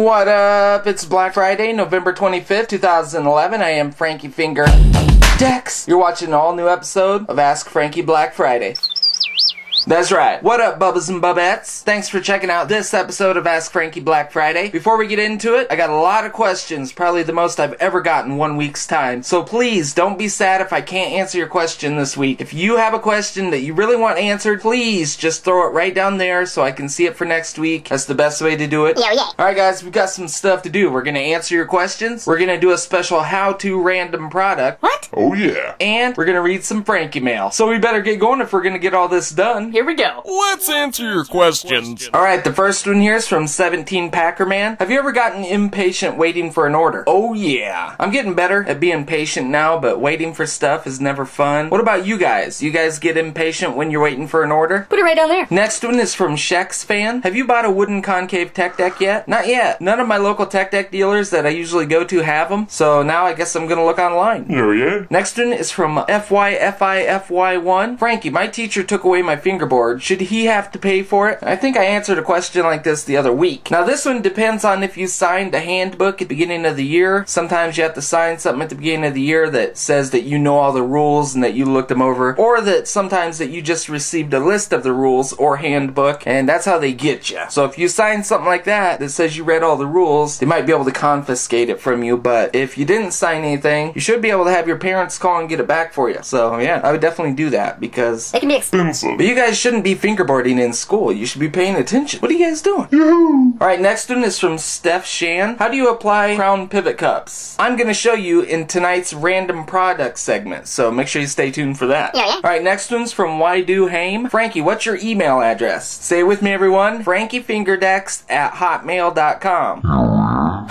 What up? It's Black Friday, November 25th, 2011. I am Frankie FingerSkateSelective. You're watching an all-new episode of Ask Frankie Black Friday. That's right. What up, Bubbas and Bubettes? Thanks for checking out this episode of Ask Frankie Black Friday. Before we get into it, I got a lot of questions, probably the most I've ever gotten in 1 week's time. So please, don't be sad if I can't answer your question this week. If you have a question that you really want answered, please just throw it right down there so I can see it for next week. That's the best way to do it. Yeah. Alright guys, we've got some stuff to do. We're gonna answer your questions. We're gonna do a special how-to random product. What? Oh yeah. And we're gonna read some Frankie mail. So we better get going if we're gonna get all this done. Here we go. Let's answer your questions. Alright, the first one here is from 17 Packerman. Have you ever gotten impatient waiting for an order? Oh yeah. I'm getting better at being patient now, but waiting for stuff is never fun. What about you guys? You guys get impatient when you're waiting for an order? Put it right down there. Next one is from Shex Fan. Have you bought a wooden concave tech deck yet? Not yet. None of my local tech deck dealers that I usually go to have them, so now I guess I'm gonna look online. Oh yeah. Next one is from FYFIFY1. Frankie, my teacher took away my fingerboard. Should he have to pay for it? I think I answered a question like this the other week. Now this one depends on if you signed a handbook at the beginning of the year. Sometimes you have to sign something at the beginning of the year that says that you know all the rules and that you looked them over, or that sometimes that you just received a list of the rules or handbook, and that's how they get you. So if you sign something like that that says you read all the rules, they might be able to confiscate it from you, but if you didn't sign anything, you should be able to have your parents call and get it back for you. So yeah, I would definitely do that because It can be expensive. but you guys shouldn't be fingerboarding in school. You should be paying attention. What are you guys doing? Alright, next one is from Steph Shan. How do you apply crown pivot cups? I'm going to show you in tonight's random product segment, so make sure you stay tuned for that. Yeah. Alright, next one's from Why Do Haim. Frankie, what's your email address? Say it with me, everyone. FrankieFingerDecks@hotmail.com.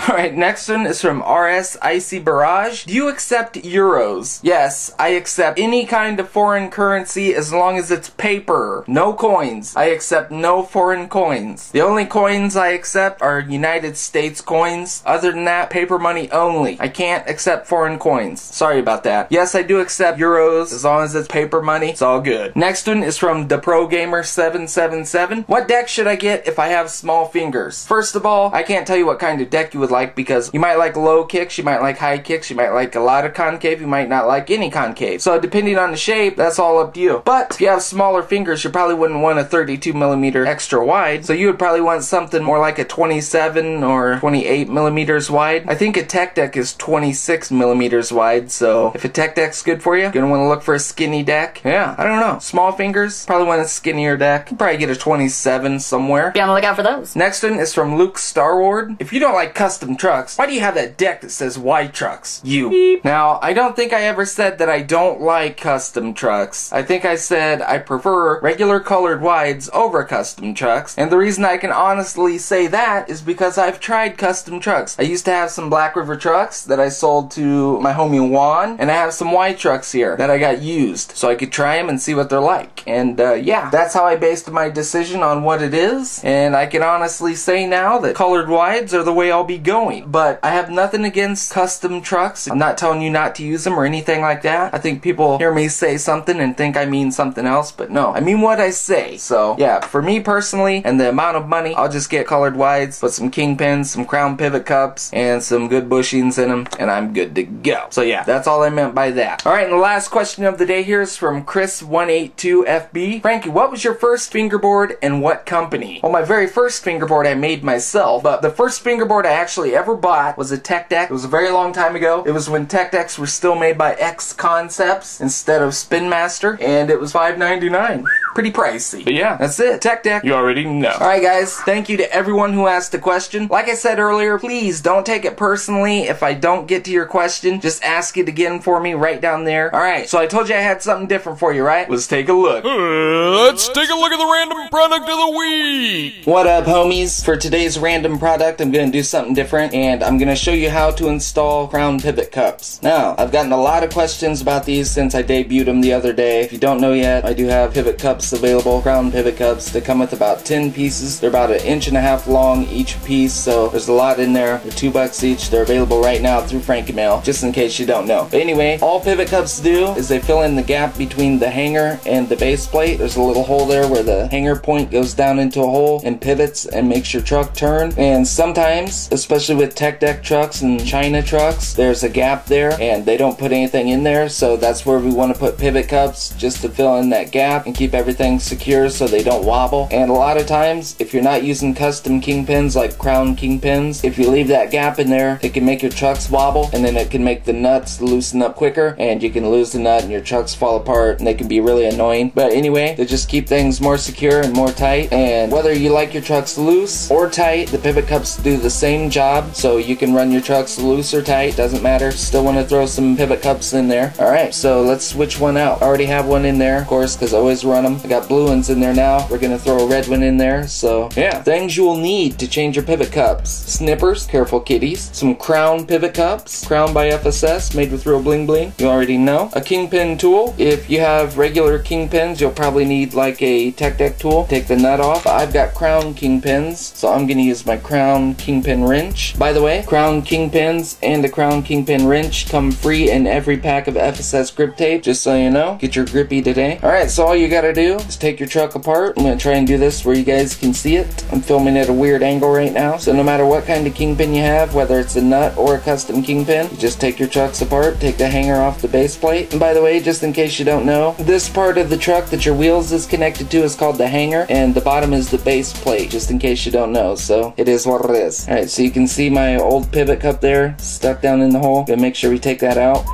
Alright, next one is from RS Icy Barrage. Do you accept euros? Yes, I accept any kind of foreign currency as long as it's paper. No coins. I accept no foreign coins. The only coins I accept are United States coins. Other than that, paper money only. I can't accept foreign coins. Sorry about that. Yes, I do accept euros as long as it's paper money. It's all good. Next one is from TheProGamer777. What deck should I get if I have small fingers? First of all, I can't tell you what kind of deck you would like because you might like low kicks, you might like high kicks, you might like a lot of concave, you might not like any concave. So depending on the shape, that's all up to you. But if you have smaller fingers, you probably wouldn't want a 32mm extra wide, so you would probably want something more like a 27 or 28mm wide. I think a tech deck is 26mm wide, so if a tech deck's good for you, you're gonna want to look for a skinny deck. Yeah, I don't know. Small fingers, probably want a skinnier deck. You probably get a 27 somewhere. Be on the lookout for those. Next one is from Luke Starward. If you don't like custom trucks, why do you have that deck that says Y trucks? You. Beep. Now, I don't think I ever said that I don't like custom trucks. I think I said I prefer regular colored wides over custom trucks, and the reason I can honestly say that is because I've tried custom trucks. I used to have some Black River trucks that I sold to my homie Juan, and I have some Y trucks here that I got used, so I could try them and see what they're like. And yeah, that's how I based my decision on what it is, and I can honestly say now that colored wides are the way I'll be going. But I have nothing against custom trucks. I'm not telling you not to use them or anything like that. I think people hear me say something and think I mean something else, but no, I mean what I say. So yeah, for me personally and the amount of money, I'll just get colored wides, put some kingpins, some crown pivot cups, and some good bushings in them, and I'm good to go. So yeah, that's all I meant by that. Alright, and the last question of the day here is from Chris182FB. Frankie, what was your first fingerboard and what company? Well, my very first fingerboard I made myself, but the first fingerboard I actually ever bought was a tech deck. It was a very long time ago. It was when tech decks were still made by X Concepts instead of Spin Master, and it was $5.99. Pretty pricey. But yeah, that's it. Tech deck. You already know. Alright guys, thank you to everyone who asked a question. Like I said earlier, please don't take it personally if I don't get to your question. Just ask it again for me right down there. Alright, so I told you I had something different for you, right? Let's take a look. Let's take a look at the random product of the week. What up, homies? For today's random product, I'm going to do something different, and I'm going to show you how to install crown pivot cups. Now, I've gotten a lot of questions about these since I debuted them the other day. If you don't know yet, I do have pivot cups cups available, crown pivot cups. They come with about 10 pieces. They're about 1.5 inches long each piece, so there's a lot in there. They're $2 each. They're available right now through Frankie Mail, just in case you don't know. But anyway, all pivot cups do is they fill in the gap between the hanger and the base plate. There's a little hole there where the hanger point goes down into a hole and pivots and makes your truck turn. And sometimes, especially with tech deck trucks and China trucks, there's a gap there and they don't put anything in there, so that's where we want to put pivot cups, just to fill in that gap and keep everything secure so they don't wobble. And a lot of times, if you're not using custom kingpins like crown kingpins, if you leave that gap in there, it can make your trucks wobble, and then it can make the nuts loosen up quicker, and you can lose the nut and your trucks fall apart, and they can be really annoying. But anyway, they just keep things more secure and more tight. And whether you like your trucks loose or tight, the pivot cups do the same job, so you can run your trucks loose or tight, doesn't matter. Still want to throw some pivot cups in there. Alright, so let's switch one out. I already have one in there, of course, because I always run them. I got blue ones in there now. We're gonna throw a red one in there. So yeah, things you will need to change your pivot cups: snippers, careful kitties, some crown pivot cups, crown by FSS, made with real bling bling, you already know, a kingpin tool. If you have regular kingpins, you'll probably need like a tech deck tool, take the nut off. I've got crown kingpins, so I'm gonna use my crown kingpin wrench. By the way, crown kingpins and a crown kingpin wrench come free in every pack of FSS grip tape, just so you know. Get your grippy today. Alright, so all you gotta do is take your truck apart. I'm gonna try and do this where you guys can see it. I'm filming at a weird angle right now, so no matter what kind of kingpin you have, whether it's a nut or a custom kingpin, you just take your trucks apart, take the hanger off the base plate. And by the way, just in case you don't know, this part of the truck that your wheels is connected to is called the hanger, and the bottom is the base plate, just in case you don't know. So it is what it is. Alright, so you can see my old pivot cup there stuck down in the hole. Gonna make sure we take that out.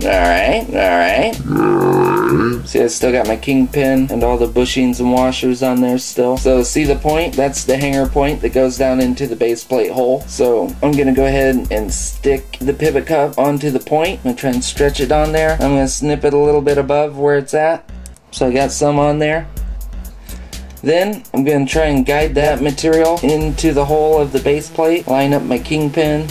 Alright, alright. See, I still got my kingpin and all the bushings and washers on there still. So see the point? That's the hanger point that goes down into the base plate hole. So I'm gonna go ahead and stick the pivot cup onto the point. I'm gonna try and stretch it on there. I'm gonna snip it a little bit above where it's at. So I got some on there. Then I'm gonna try and guide that material into the hole of the base plate. Line up my kingpin.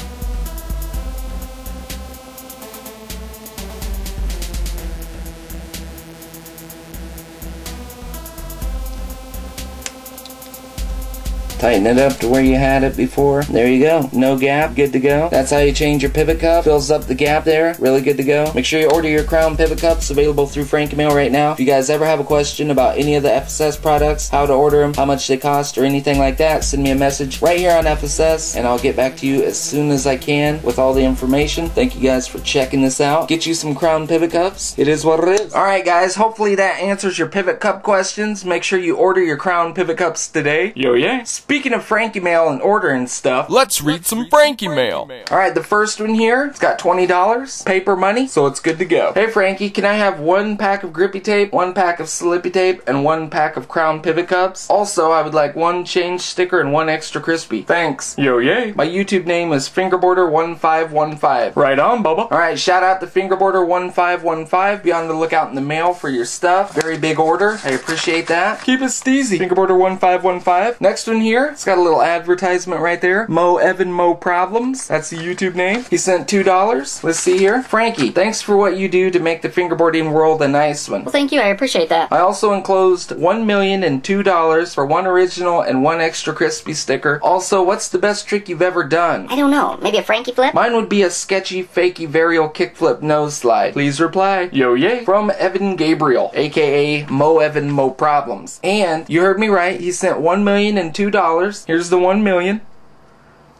Tighten it up to where you had it before. There you go. No gap. Good to go. That's how you change your pivot cup. Fills up the gap there. Really good to go. Make sure you order your crown pivot cups, available through Frankie Mail right now. If you guys ever have a question about any of the FSS products, how to order them, how much they cost, or anything like that, send me a message right here on FSS, and I'll get back to you as soon as I can with all the information. Thank you guys for checking this out. Get you some crown pivot cups. It is what it is. Alright guys, hopefully that answers your pivot cup questions. Make sure you order your crown pivot cups today. Yo yeah. Speaking of Frankie Mail and ordering stuff, Let's read some Frankie Mail. alright, the first one here, it's got $20, paper money, so it's good to go. Hey Frankie, can I have 1 pack of grippy tape, 1 pack of slippy tape, and 1 pack of crown pivot cups? Also, I would like 1 change sticker and 1 extra crispy. Thanks. Yo yay. My YouTube name is Fingerboarder1515. Right on, Bubba. Alright, shout out to Fingerboarder1515. Be on the lookout in the mail for your stuff. Very big order. I appreciate that. Keep it steezy. Fingerboarder1515. Next one here, it's got a little advertisement right there. Mo Evan Mo Problems. That's the YouTube name. He sent $2. Let's see here. Frankie, thanks for what you do to make the fingerboarding world a nice one. Well, thank you. I appreciate that. I also enclosed $1,002 for 1 original and 1 extra crispy sticker. Also, what's the best trick you've ever done? I don't know. Maybe a Frankie flip? Mine would be a sketchy, fakey, varial kickflip nose slide. Please reply. Yo yay. From Evan Gabriel, aka Mo Evan Mo Problems. And you heard me right, he sent $1,002. Here's the 1 million.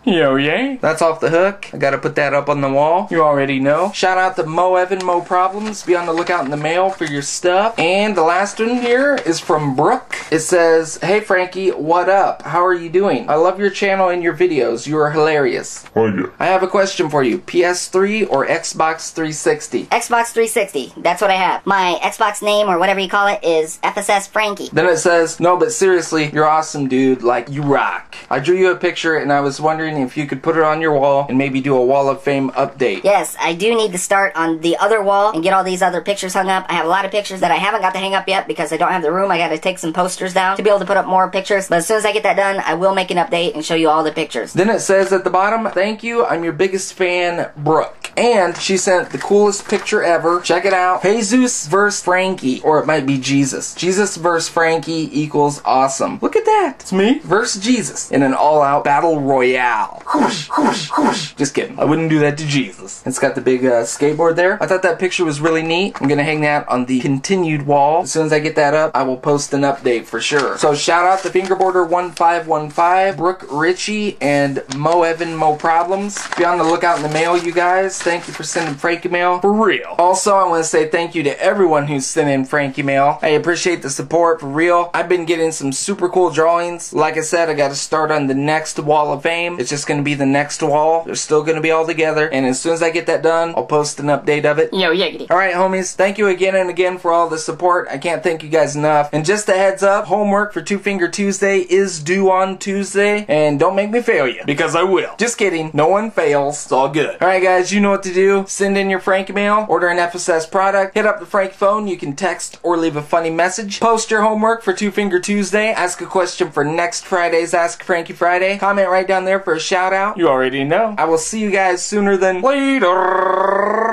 Yo yay. That's off the hook. I gotta put that up on the wall. You already know. Shout out to Mo Evan Mo Problems. Be on the lookout in the mail for your stuff. And the last one here is from Brooke. It says, hey Frankie, what up? How are you doing? I love your channel and your videos. You are hilarious. Oh yeah. I have a question for you. PS3 or Xbox 360? Xbox 360. That's what I have. My Xbox name, or whatever you call it, is FSS Frankie. Then it says, no, but seriously, you're awesome, dude. Like, you rock. I drew you a picture and I was wondering if you could put it on your wall and maybe do a Wall of Fame update. Yes, I do need to start on the other wall and get all these other pictures hung up. I have a lot of pictures that I haven't got to hang up yet because I don't have the room. I gotta take some posters down to be able to put up more pictures. But as soon as I get that done, I will make an update and show you all the pictures. Then it says at the bottom, thank you, I'm your biggest fan, Brooke. And she sent the coolest picture ever. Check it out. Jesus versus Frankie. Or it might be Jesus. Jesus versus Frankie equals awesome. Look at that. It's me versus Jesus in an all-out battle royale. Just kidding. I wouldn't do that to Jesus. It's got the big skateboard there. I thought that picture was really neat. I'm gonna hang that on the continued wall. As soon as I get that up, I will post an update for sure. So shout out to Fingerboarder1515, Brooke Ritchie, and Mo Evan Mo Problems. Be on the lookout in the mail, you guys. Thank you for sending Frankie mail. For real. Also, I want to say thank you to everyone who's sent in Frankie mail. I appreciate the support, for real. I've been getting some super cool drawings. Like I said, I got to start on the next wall of fame. It's just going to be the next wall. They're still going to be all together. And as soon as I get that done, I'll post an update of it. Yo, yiggity. Alright, homies. Thank you again and again for all the support. I can't thank you guys enough. And just a heads up, homework for Two Finger Tuesday is due on Tuesday. And don't make me fail you, because I will. Just kidding. No one fails. It's all good. Alright, guys, you know what to do. Send in your Frankie mail. Order an FSS product. Hit up the Frankie phone. You can text or leave a funny message. Post your homework for Two Finger Tuesday. Ask a question for next Friday's Ask Frankie Friday. Comment right down there for a shout out. You already know. I will see you guys sooner than later.